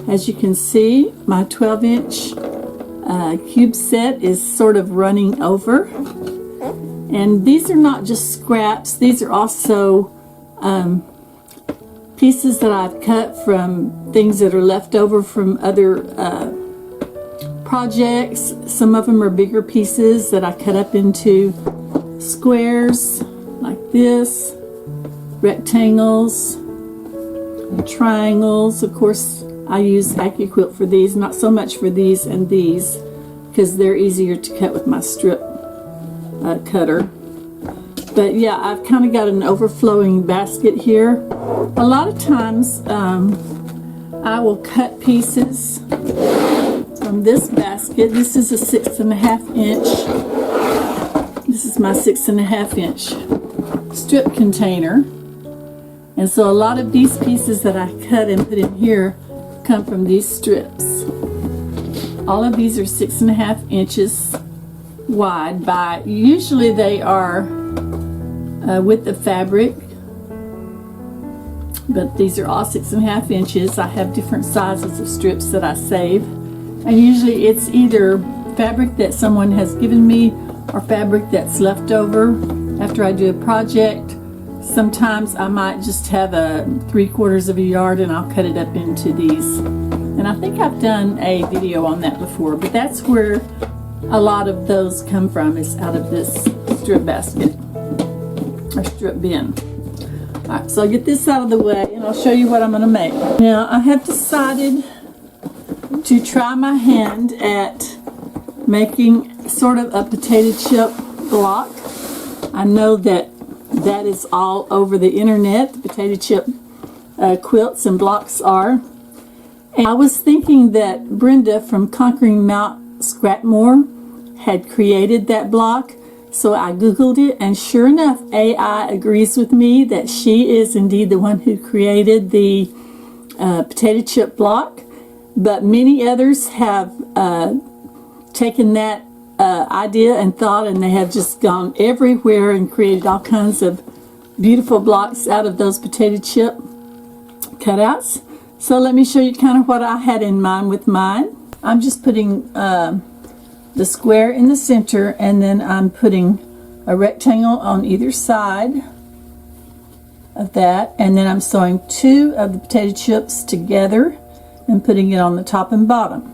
As you can see, my 12-inch cube set is sort of running over. And these are not just scraps, these are also pieces that I've cut from things that are left over from other projects. Some of them are bigger pieces that I cut up into squares like this, rectangles, and triangles. Of course, I use Quilt for these, not so much for these and these, because they're easier to cut with my strip cutter. But yeah, I've kind of got an overflowing basket here. A lot of times I will cut pieces from this basket. This is a 6.5 inch. This is my 6.5 inch strip container. And so a lot of these pieces that I cut and put in here come from these strips. All of these are 6.5 inches wide by, usually they are with the fabric, but these are all 6.5 inches. I have different sizes of strips that I save, and usually it's either fabric that someone has given me or fabric that's left over after I do a project. Sometimes I might just have a 3/4 of a yard and I'll cut it up into these. And I think I've done a video on that before, but that's where a lot of those come from, is out of this strip basket or strip bin. Alright, so I'll get this out of the way and I'll show you what I'm going to make. Now I have decided to try my hand at making sort of a potato chip block. I know that is all over the internet, the potato chip quilts and blocks are. And I was thinking that Brenda from Conquering Mount Scrapmore had created that block, so I googled it, and sure enough, AI agrees with me that she is indeed the one who created the potato chip block. But many others have taken that idea and thought, and they have just gone everywhere and created all kinds of beautiful blocks out of those potato chip cutouts. So let me show you kind of what I had in mind with mine. I'm just putting the square in the center, and then I'm putting a rectangle on either side of that, and then I'm sewing 2 of the potato chips together and putting it on the top and bottom.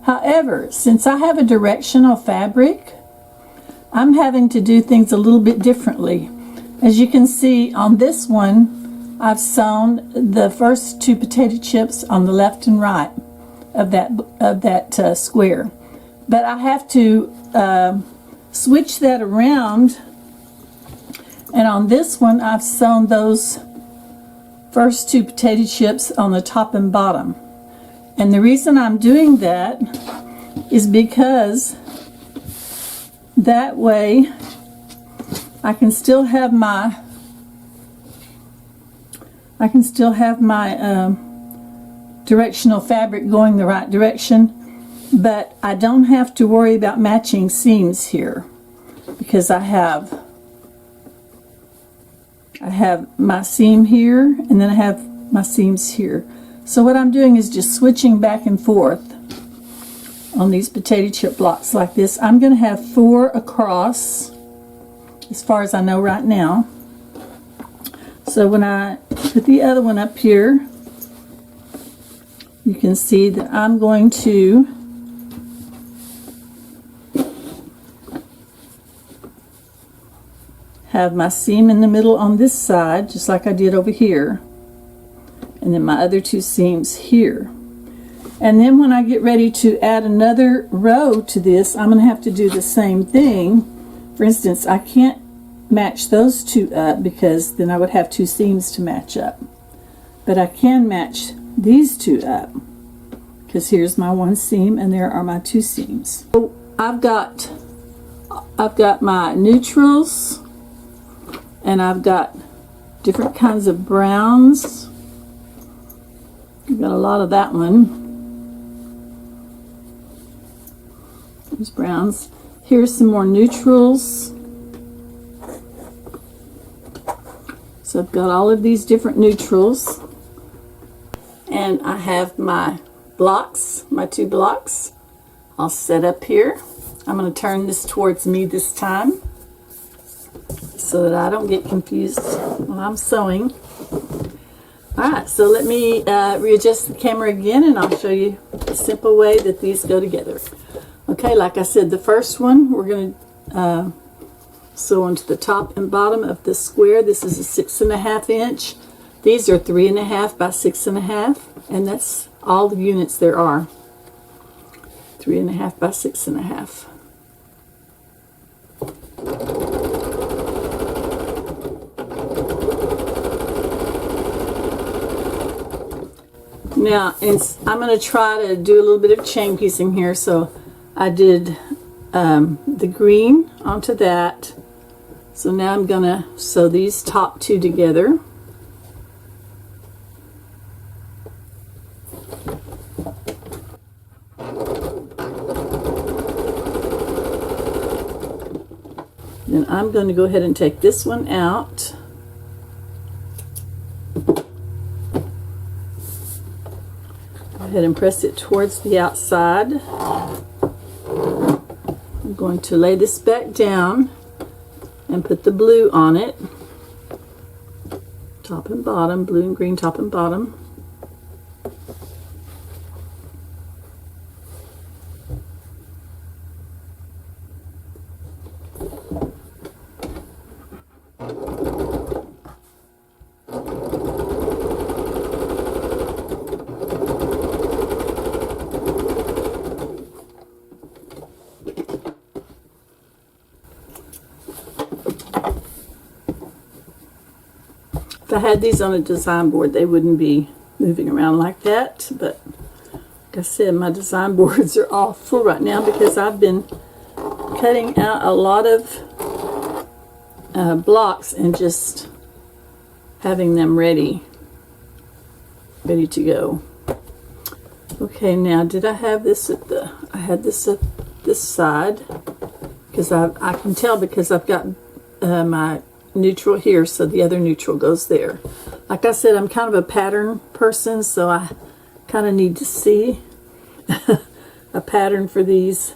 However, since I have a directional fabric, I'm having to do things a little bit differently. As you can see on this one, I've sewn the first 2 potato chips on the left and right of that square. But I have to switch that around, and on this one I've sewn those first 2 potato chips on the top and bottom. And the reason I'm doing that is because that way I can still have my directional fabric going the right direction, but I don't have to worry about matching seams here, because I have my seam here, and then I have my seams here. So what I'm doing is just switching back and forth on these potato chip blocks like this. I'm going to have 4 across, as far as I know right now. So when I put the other one up here, you can see that I'm going to have my seam in the middle on this side, just like I did over here, and then my other 2 seams here. And then when I get ready to add another row to this, I'm going to have to do the same thing. For instance, I can't match those 2 up because then I would have 2 seams to match up. But I can match these 2 up, because here's my 1 seam and there are my 2 seams. So I've got my neutrals, and I've got different kinds of browns. I've got a lot of that one. There's browns. Here's some more neutrals. So I've got all of these different neutrals. And I have my blocks, my 2 blocks. I'll set up here. I'm going to turn this towards me this time so that I don't get confused when I'm sewing. Alright, so let me readjust the camera again and I'll show you a simple way that these go together. Okay, like I said, the first one we're going to sew onto the top and bottom of the square. This is a 6.5 inch. These are 3.5 by 6.5, and that's all the units there are. 3.5 by 6.5. Now, I'm going to try to do a little bit of chain piecing here. So I did the green onto that. So now I'm going to sew these top 2 together. Then I'm going to go ahead and take this one out. Go ahead and press it towards the outside. I'm going to lay this back down and put the blue on it. Top and bottom, blue and green top and bottom. If I had these on a design board, they wouldn't be moving around like that, but like I said, my design boards are all full right now because I've been cutting out a lot of blocks and just having them ready to go. Okay, now did I have this at the, I had this at this side, because I can tell because I've got my neutral here, so the other neutral goes there. Like I said, I'm kind of a pattern person, so I kind of need to see a pattern for these.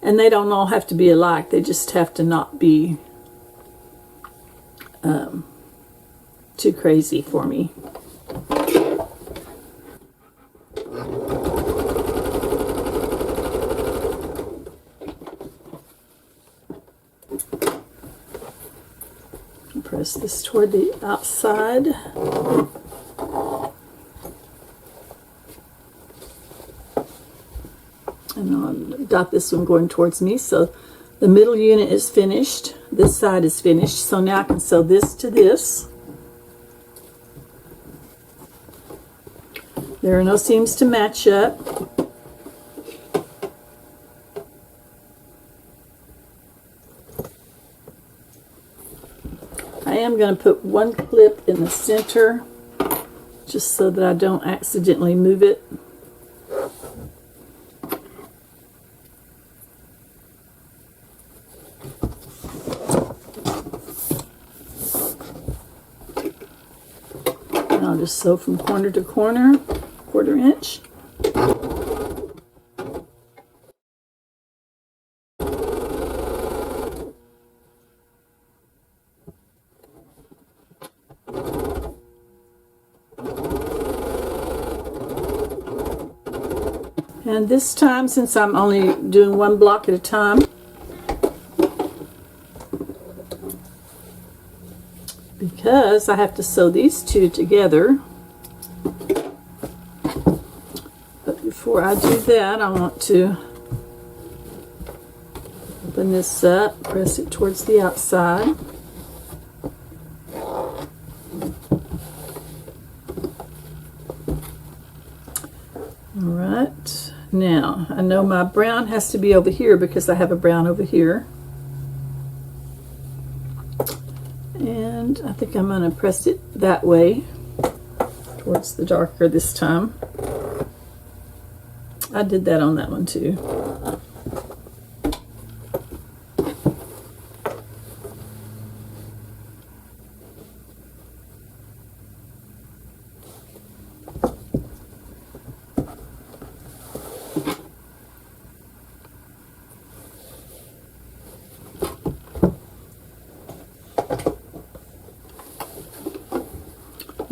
And they don't all have to be alike, they just have to not be too crazy for me. Press this toward the outside. And I've got this one going towards me, so the middle unit is finished. This side is finished, so now I can sew this to this. There are no seams to match up. I am going to put one clip in the center just so that I don't accidentally move it. And I'll just sew from corner to corner, 1/4 inch. And this time, since I'm only doing one block at a time, because I have to sew these two together, but before I do that, I want to open this up, press it towards the outside. Alright, now I know my brown has to be over here because I have a brown over here. And I think I'm going to press it that way towards the darker this time. I did that on that one too.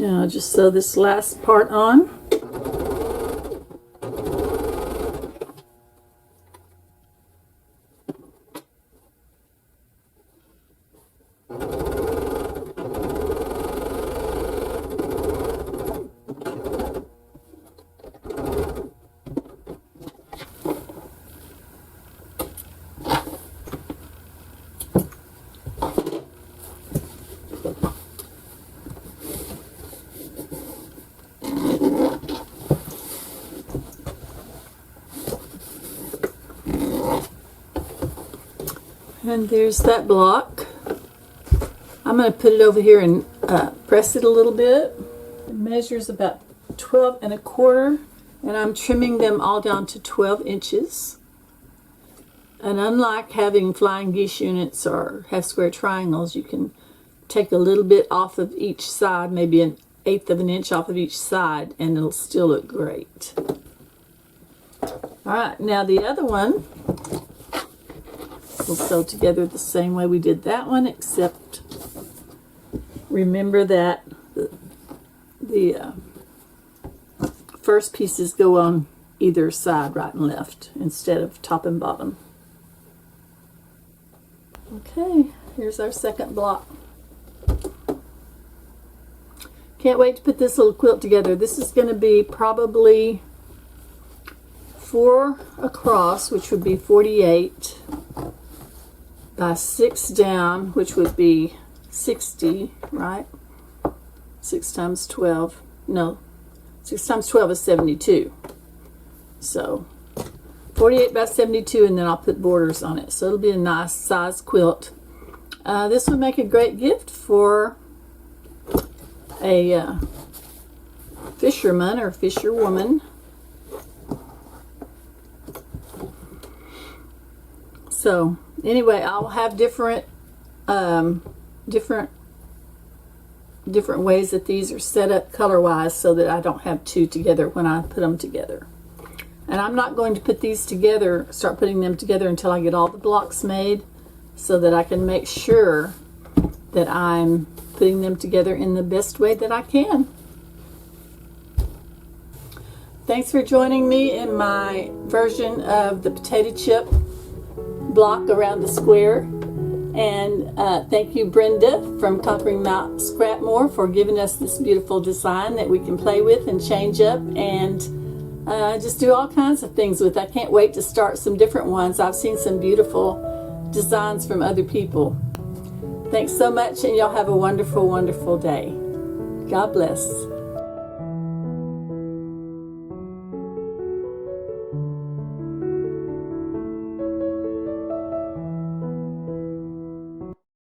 Now I'll just sew this last part on. And there's that block. I'm going to put it over here and press it a little bit. It measures about 12 1/4, and I'm trimming them all down to 12 inches. And unlike having flying geese units or half square triangles, you can take a little bit off of each side, maybe 1/8 of an inch off of each side, and it'll still look great. All right, now the other one we'll sew together the same way we did that one, except remember that the first pieces go on either side, right and left, instead of top and bottom. Okay, here's our second block. Can't wait to put this little quilt together. This is going to be probably 4 across, which would be 48, by 6 down, which would be 60, right? 6 times 12, no, 6 times 12 is 72. So 48 by 72, and then I'll put borders on it. So it'll be a nice size quilt. This would make a great gift for a fisherman or fisherwoman. So anyway, I'll have different ways that these are set up color-wise, so that I don't have two together when I put them together. And I'm not going to put these together, start putting them together, until I get all the blocks made, so that I can make sure that I'm putting them together in the best way that I can. Thanks for joining me in my version of the potato chip block around the square. And thank you, Brenda from Conquering Mount Scrapmore, for giving us this beautiful design that we can play with and change up and just do all kinds of things with. I can't wait to start some different ones. I've seen some beautiful designs from other people. Thanks so much, and y'all have a wonderful, wonderful day. God bless.